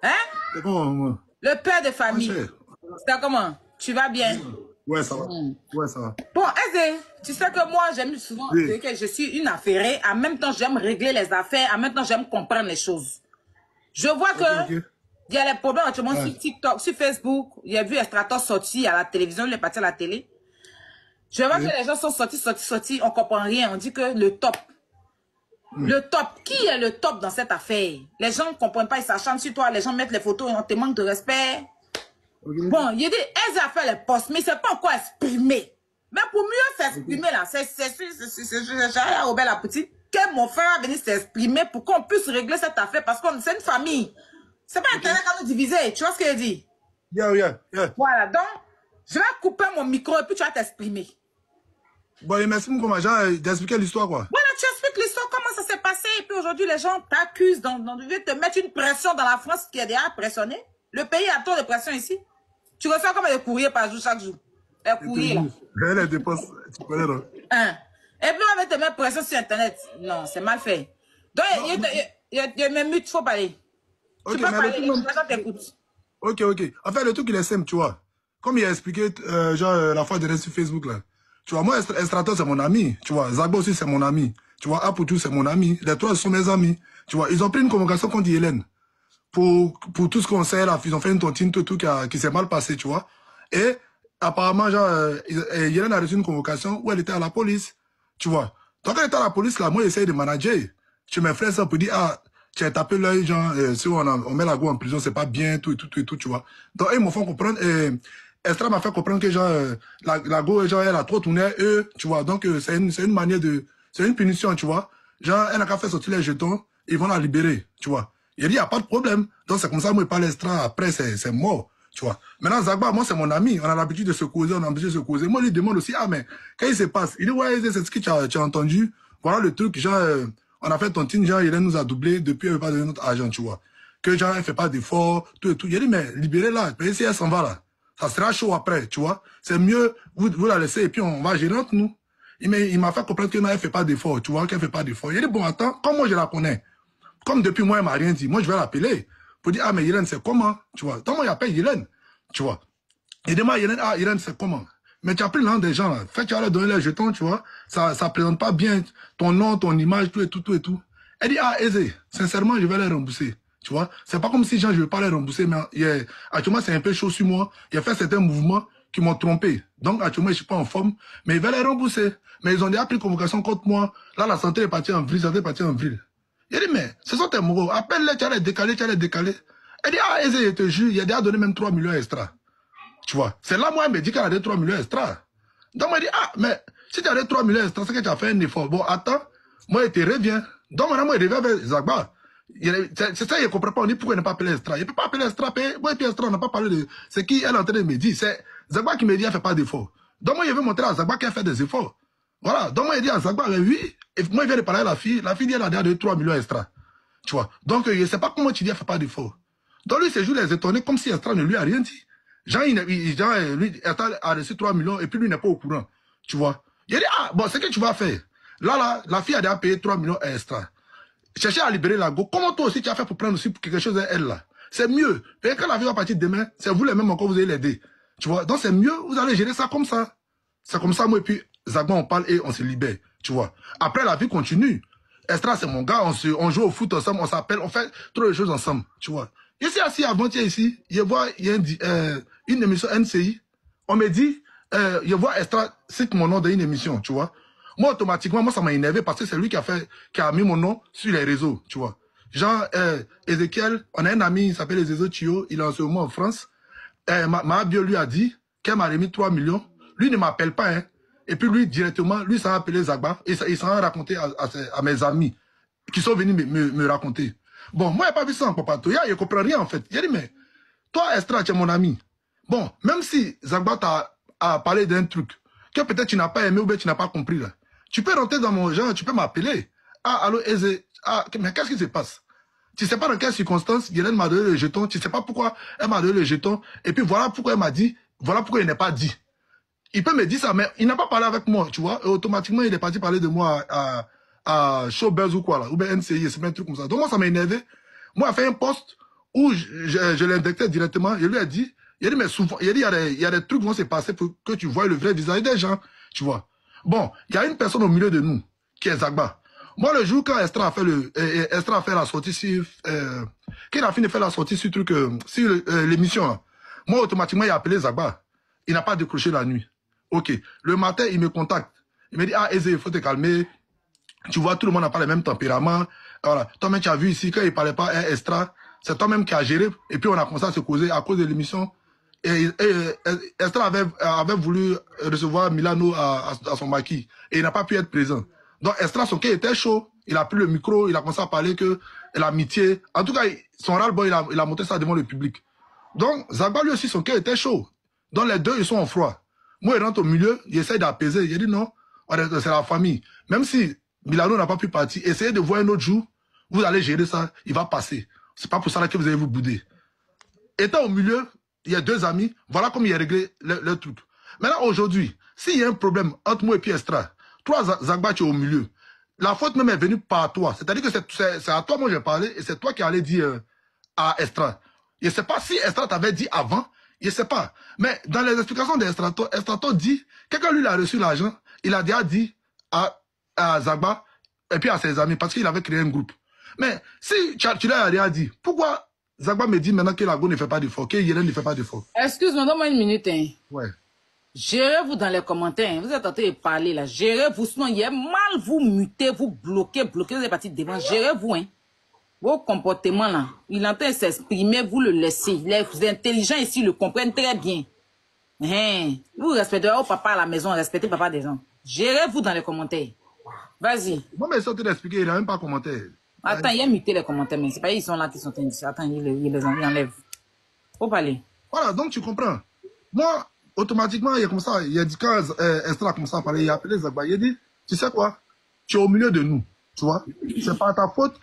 Hein? C'est comment? Le père de famille. C'est comment? Tu vas bien? Ouais, ça va. Ouais, ça va. Bon, Eze, tu sais que moi, j'aime souvent dire que je suis une affairée. En même temps, j'aime régler les affaires. En même temps, j'aime comprendre les choses. Je vois que il y a les problèmes actuellement sur TikTok, sur Facebook. Il y a vu Estratos sortir à la télévision, il est parti à la télé. Je vois que les gens sont sortis, on comprend rien. On dit que le top. Le top. Qui est le top dans cette affaire? Les gens ne comprennent pas, ils s'acharnent sur toi. Les gens mettent les photos et on te manque de respect. Bon, il dit, Eze a fait les posts, mais il ne s'est pas encore exprimé. Mais pour mieux s'exprimer, là, c'est Robert Lapouti, que mon frère a venu s'exprimer pour qu'on puisse régler cette affaire, parce que c'est une famille. C'est pas Internet qui va nous diviser, tu vois ce qu'il dit? Voilà, donc, je vais couper mon micro et puis tu vas t'exprimer. Bon, et merci beaucoup, d'expliquer l'histoire, quoi. Voilà, tu expliques l'histoire, comment ça s'est passé, et puis aujourd'hui, les gens t'accusent, ils veulent te mettre une pression dans la France qui est déjà pressionnée. Le pays a trop de pression ici. Tu reçois comme des courriers par jour, chaque jour. Les courriers, là. Les dépenses, tu connais, non? Et puis, on va te mettre pression sur Internet. Non, c'est mal fait. Donc, il y a même il faut parler. Tu peux parler, les gens t'écoutent. Ok. En fait, le truc, il est simple, tu vois. Comme il a expliqué, la fois dernière sur Facebook, là. Tu vois, moi, Estratos, c'est mon ami. Tu vois, Zagba aussi, c'est mon ami. Tu vois, Apoutou, c'est mon ami. Les trois sont mes amis. Tu vois, ils ont pris une convocation contre Hélène. Pour tout ce qu'on sait, là, ils ont fait une tontine, tout qui s'est mal passé, tu vois. Et apparemment, Hélène a reçu une convocation où elle était à la police, tu vois. Donc, elle était à la police, là, moi, j'essaye de manager. Tu me ferais ça pour dire, tu as tapé l'œil, genre, si on met la go en prison, c'est pas bien, tout, tu vois. Donc, ils m'ont fait comprendre, Estra m'a fait comprendre que, genre, la go, genre, elle a trop tourné, eux, tu vois. Donc, c'est une manière c'est une punition, tu vois. Genre, elle n'a qu'à faire sortir les jetons, ils vont la libérer, tu vois. Il dit, il n'y a pas de problème. Donc, c'est comme ça, moi, je parle Estra, après, c'est mort, tu vois. Maintenant, Zagba, moi, c'est mon ami. On a l'habitude de se causer, Moi, je lui demande aussi, mais, qu'est-ce qui se passe? Il dit, ouais, c'est ce que tu as entendu. Voilà le truc, genre, on a fait tontine, genre, Hélène nous a doublé, depuis, elle ne veut pas donner notre argent, tu vois. Que, genre, elle ne fait pas d'efforts, tout. Il dit, mais, libérez-la. Si elle s'en va, là. Ça sera chaud après, tu vois. C'est mieux, vous la laissez, et puis on va gérer entre nous. Il m'a fait comprendre que non, elle ne fait pas d'efforts, tu vois, qu'elle ne fait pas d'efforts. Il dit, bon, attends, comme moi, je la connais. Comme depuis moi, elle m'a rien dit. Moi, je vais l'appeler pour dire, mais Hélène, c'est comment, tu vois. Donc, moi, il appelle Hélène, tu vois. Il demande Hélène, Hélène, c'est comment. Mais tu as pris le nom des gens, là. Fait, tu vas leur donner les jetons, tu vois. Ça présente pas bien ton nom, ton image, tout. Elle dit, Eze, sincèrement, je vais les rembourser, tu vois. C'est pas comme si, genre, je veux pas les rembourser, mais actuellement, c'est un peu chaud sur moi. Il a fait certains mouvements qui m'ont trompé. Donc, actuellement, je suis pas en forme, mais il va les rembourser. Mais ils ont déjà pris convocation contre moi. Là, la santé est partie en vrille, Il dit, mais, ce sont tes mots. Appelle-les, tu as les décalés. Elle dit, Eze, je te jure, il a déjà donné même 3 millions extra. Tu vois. C'est là, moi, elle me dit qu'elle a donné 3 millions extra. Donc, moi, je dis, mais, si tu as donné 3 millions extra, c'est que tu as fait un effort. Bon, attends, moi, je te reviens. Donc, maintenant, moi, je reviens vers Zagba. C'est ça, il ne comprend pas. On dit, pourquoi il n'a pas appelé extra? Il ne peut pas appeler extra. Moi, et puis extra, on n'a pas parlé de. C'est qui elle est en train de me dire. C'est Zagba qui me dit, elle ne fait pas d'efforts. Donc, moi, je veux montrer à Zagba qu'elle fait des efforts. Voilà. Donc, moi, je dis à Zagba, oui. Et moi, je viens de parler à la fille. La fille dit, elle a déjà donné 3 millions extra. Tu vois. Donc, je ne sais pas comment tu dis, elle ne fait pas d'efforts. Donc, lui, c'est juste les étonner comme si extra ne lui a rien dit. Jean, lui, a reçu 3 millions et puis lui n'est pas au courant. Tu vois. Il a dit, bon, c'est que tu vas faire. Là, la fille a déjà payé 3 millions extra. Chercher à libérer la go. Comment toi aussi tu as fait pour prendre aussi pour quelque chose à elle là? C'est mieux. Et quand la vie va partir demain, c'est vous les mêmes encore, vous allez l'aider. Tu vois. Donc c'est mieux, vous allez gérer ça comme ça. C'est comme ça, moi, et puis Zagba, on parle et on se libère. Tu vois. Après, la vie continue. Estra, c'est mon gars, on joue au foot ensemble, on s'appelle, on fait trop de choses ensemble. Tu vois. Ici, assis avant-hier ici, il y a une émission NCI. On me dit, je vois Estra cite mon nom dans une émission, tu vois. Moi, automatiquement, moi, ça m'a énervé parce que c'est lui qui a mis mon nom sur les réseaux, tu vois. Genre, Ezekiel, on a un ami, il s'appelle Ezezo Chio, il est en ce moment en France. Ma bio lui a dit qu'elle m'a remis 3 millions. Lui ne m'appelle pas, hein. Et puis lui, directement, lui s'en a appelé Zagba et il s'en a raconté à mes amis qui sont venus me raconter. Bon, moi, je n'ai pas vu ça en Papatoya, je ne comprends rien en fait. J'ai dit, mais toi, Estra, tu es mon ami. Bon, même si Zagba t'a parlé d'un truc que peut-être tu n'as pas aimé ou bien tu n'as pas compris là, tu peux rentrer dans mon genre, tu peux m'appeler. Allô, Eze, mais qu'est-ce qui se passe? Tu ne sais pas dans quelles circonstances Hélène m'a donné le jeton, tu ne sais pas pourquoi elle m'a donné le jeton, et puis voilà pourquoi elle m'a dit, voilà pourquoi il n'est pas dit. Il peut me dire ça, mais il n'a pas parlé avec moi, tu vois, et automatiquement il est parti parler de moi à Showbuzz ou quoi là, ou bien NCI, c'est un truc comme ça. Donc moi ça m'a énervé. Moi, j'ai fait un post où je l'indexais directement, je lui ai dit, mais souvent, il y a des trucs qui vont se passer pour que tu vois le vrai visage des gens, tu vois. Bon, il y a une personne au milieu de nous, qui est Zagba. Moi, le jour quand Estra a fait la sortie sur, qu'il a fini de faire la sortie sur truc, sur l'émission, moi, automatiquement, il a appelé Zagba. Il n'a pas décroché la nuit. Ok. Le matin, il me contacte. Il me dit, ah, Eze, il faut te calmer. Tu vois, tout le monde n'a pas le même tempérament. Voilà. Toi-même, tu as vu ici, quand il ne parlait pas Estra, c'est toi-même qui as géré. Et puis, on a commencé à se causer à cause de l'émission. Et Estra avait voulu recevoir Milano à son maquis. Et il n'a pas pu être présent. Donc, Estra, son cœur était chaud. Il a pris le micro, il a commencé à parler que l'amitié. En tout cas, son ras-le-bol, il a monté ça devant le public. Donc, Zagba, lui aussi, son cœur était chaud. Donc, les deux, ils sont en froid. Moi, il rentre au milieu, il essaie d'apaiser. Il dit non, c'est la famille. Même si Milano n'a pas pu partir, essayez de voir un autre jour, vous allez gérer ça, il va passer. C'est pas pour ça que vous allez vous bouder. Étant au milieu, il y a deux amis, voilà comment il a réglé le truc. Maintenant, aujourd'hui, s'il y a un problème entre moi et puis Estra, toi, Zagba, tu es au milieu. La faute même est venue par toi. C'est-à-dire que c'est à toi, moi, j'ai parlé, et c'est toi qui allais dire à Estra. Je ne sais pas si Estra t'avait dit avant, je ne sais pas. Mais dans les explications d'Estrato, Estrato dit, quelqu'un lui a reçu l'argent, il a déjà dit à Zagba, et puis à ses amis, parce qu'il avait créé un groupe. Mais si tu l'as rien dit, pourquoi Zagba me dit maintenant que Lago ne fait pas d'effort, que Yeren ne fait pas d'effort? Excuse-moi, donne-moi une minute. Hein. Ouais. Gérez-vous dans les commentaires. Vous êtes en train de parler là. Gérez-vous. Sinon, il y a mal vous muter, vous bloquez. Vous êtes partis devant. Gérez-vous. Hein. Vos comportements là. Il est en train de s'exprimer. Vous le laissez. Les intelligents ici le comprennent très bien. Hein. Vous respectez au papa à la maison. Respectez papa des gens. Gérez-vous dans les commentaires. Vas-y. Moi, mais ça, tu d'expliquer. Il n'a même pas commenté. Attends, il a muté les commentaires. Mais c'est pas ils sont là qui sont indiscrets. Attends, il les enlève. Faut parler. Voilà, donc tu comprends. Moi, automatiquement, il y a comme ça, il a dit quand Estra a commencé à parler, il a appelé Zagba, il a dit, tu sais quoi, tu es au milieu de nous, tu vois, c'est pas ta faute.